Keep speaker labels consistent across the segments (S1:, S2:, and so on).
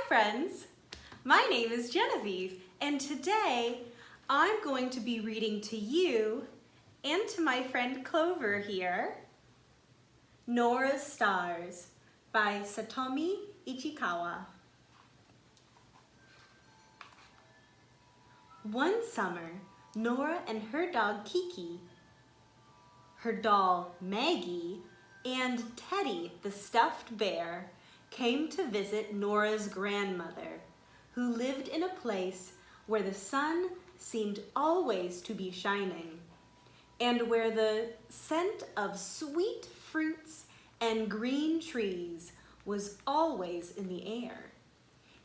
S1: friends! My name is Genevieve, and today I'm going to be reading to you and to my friend Clover here, Nora's Stars by Satomi Ichikawa. One summer, Nora and her dog Kiki, her doll Maggie, and Teddy the stuffed bear came to visit Nora's grandmother, who lived in a place where the sun seemed always to be shining, and where the scent of sweet fruits and green trees was always in the air.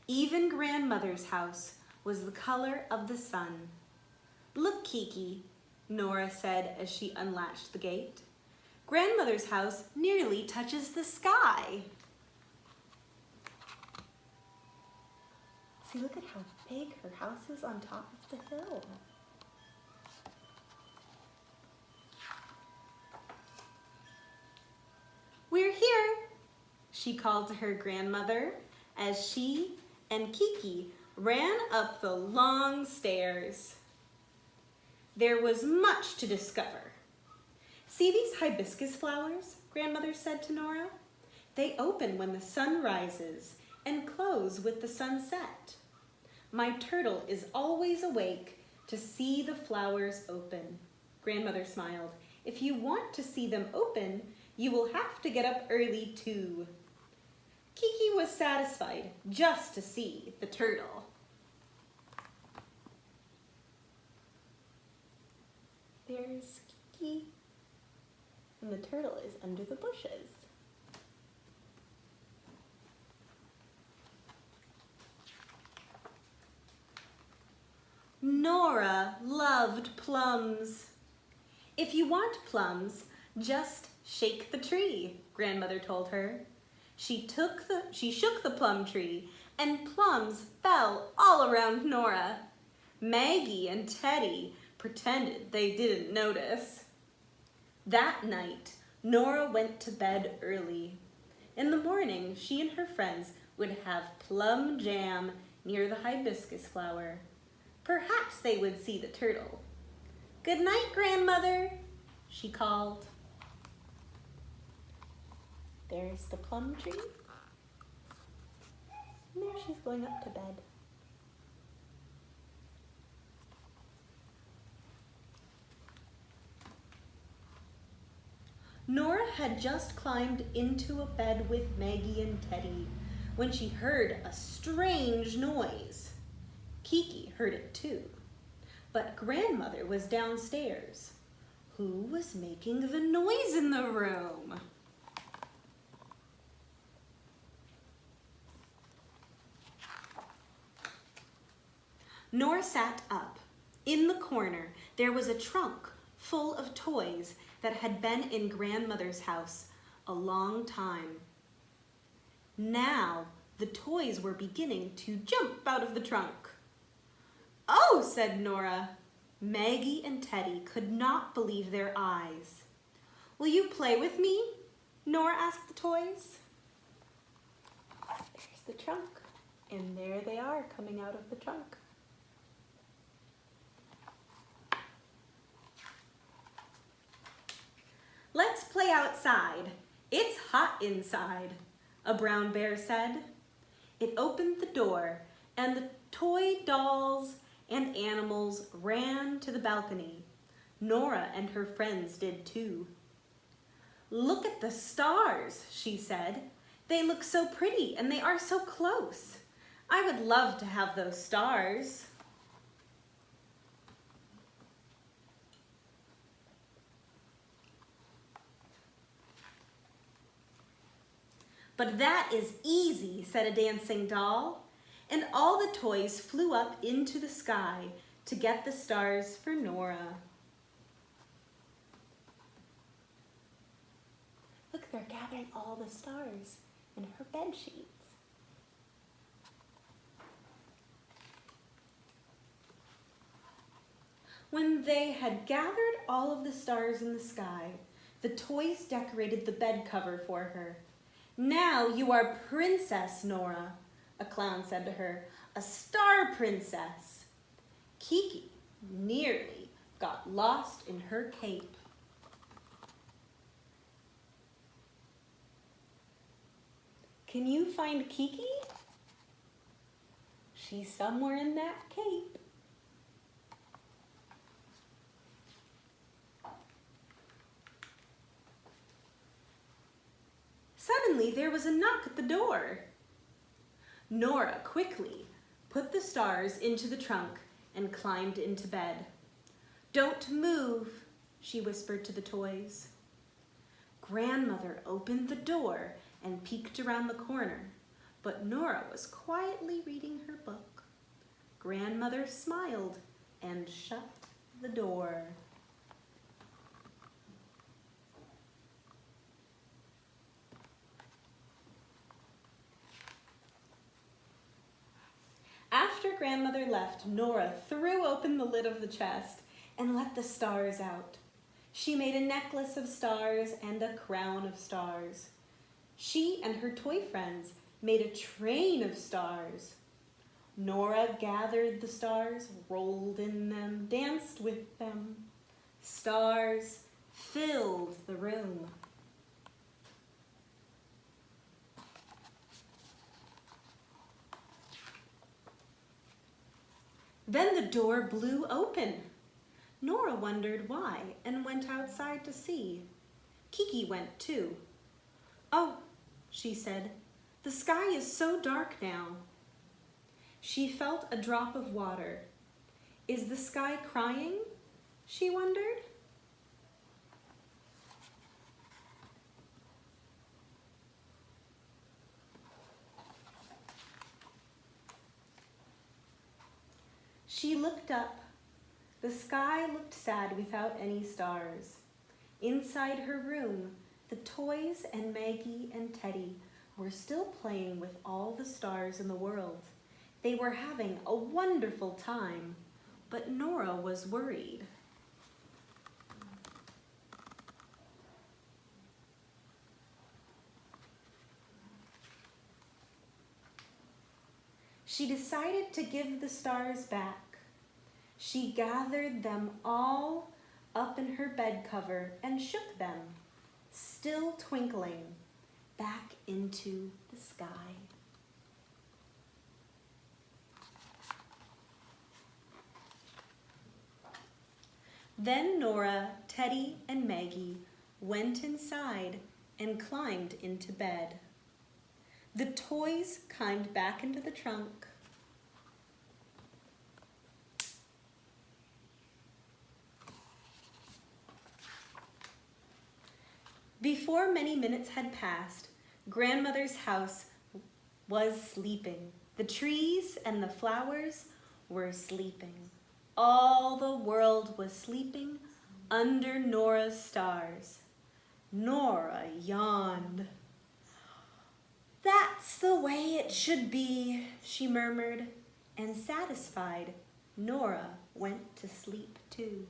S1: Even grandmother's house was the color of the sun. "Look, Kiki," Nora said as she unlatched the gate. "Grandmother's house nearly touches the sky." See, look at how big her house is on top of the hill. "We're here," she called to her grandmother as she and Kiki ran up the long stairs. There was much to discover. "See these hibiscus flowers?" grandmother said to Nora. "They open when the sun rises and close with the sunset. My turtle is always awake to see the flowers open." Grandmother smiled. "If you want to see them open, you will have to get up early too." Kiki was satisfied just to see the turtle. There's Kiki, and the turtle is under the bushes. Nora loved plums. "If you want plums, just shake the tree," grandmother told her. She shook the plum tree, and plums fell all around Nora. Maggie and Teddy pretended they didn't notice. That night, Nora went to bed early. In the morning, she and her friends would have plum jam near the hibiscus flower. Perhaps they would see the turtle. "Good night, grandmother," she called. There's the plum tree. And there she's going up to bed. Nora had just climbed into a bed with Maggie and Teddy when she heard a strange noise. Kiki heard it too, but grandmother was downstairs. Who was making the noise in the room? Nora sat up. In the corner, there was a trunk full of toys that had been in grandmother's house a long time. Now, the toys were beginning to jump out of the trunk. "Oh," said Nora. Maggie and Teddy could not believe their eyes. "Will you play with me?" Nora asked the toys. There's the trunk, and there they are coming out of the trunk. "Let's play outside. It's hot inside," a brown bear said. It opened the door, and the toy dolls and animals ran to the balcony. Nora and her friends did too. "Look at the stars," she said. "They look so pretty and they are so close. I would love to have those stars." "But that is easy," said a dancing doll, and all the toys flew up into the sky to get the stars for Nora. Look, they're gathering all the stars in her bed sheets. When they had gathered all of the stars in the sky, the toys decorated the bed cover for her. "Now you are Princess Nora," a clown said to her, "a star princess." Kiki nearly got lost in her cape. Can you find Kiki? She's somewhere in that cape. Suddenly there was a knock at the door. Nora quickly put the stars into the trunk and climbed into bed. "Don't move," she whispered to the toys. Grandmother opened the door and peeked around the corner, but Nora was quietly reading her book. Grandmother smiled and shut the door. After Grandmother left, Nora threw open the lid of the chest and let the stars out. She made a necklace of stars and a crown of stars. She and her toy friends made a train of stars. Nora gathered the stars, rolled in them, danced with them. Stars filled the room. Then the door blew open. Nora wondered why and went outside to see. Kiki went too. "Oh," she said, "the sky is so dark now." She felt a drop of water. Is the sky crying? She wondered. She looked up. The sky looked sad without any stars. Inside her room, the toys and Maggie and Teddy were still playing with all the stars in the world. They were having a wonderful time, but Nora was worried. She decided to give the stars back. She gathered them all up in her bed cover and shook them, still twinkling, back into the sky. Then Nora, Teddy, and Maggie went inside and climbed into bed. The toys climbed back into the trunk. Before many minutes had passed, Grandmother's house was sleeping. The trees and the flowers were sleeping. All the world was sleeping under Nora's stars. Nora yawned. "That's the way it should be," she murmured, and satisfied, Nora went to sleep too.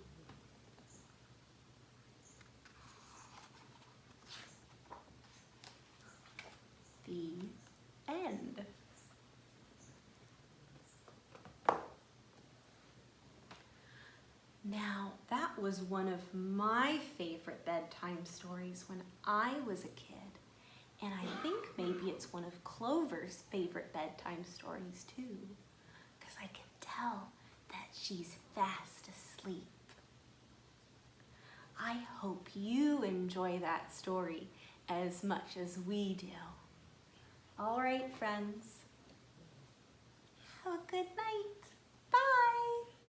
S1: The end. Now, that was one of my favorite bedtime stories when I was a kid. And I think maybe it's one of Clover's favorite bedtime stories too, because I can tell that she's fast asleep. I hope you enjoy that story as much as we do. All right, friends. Have a good night.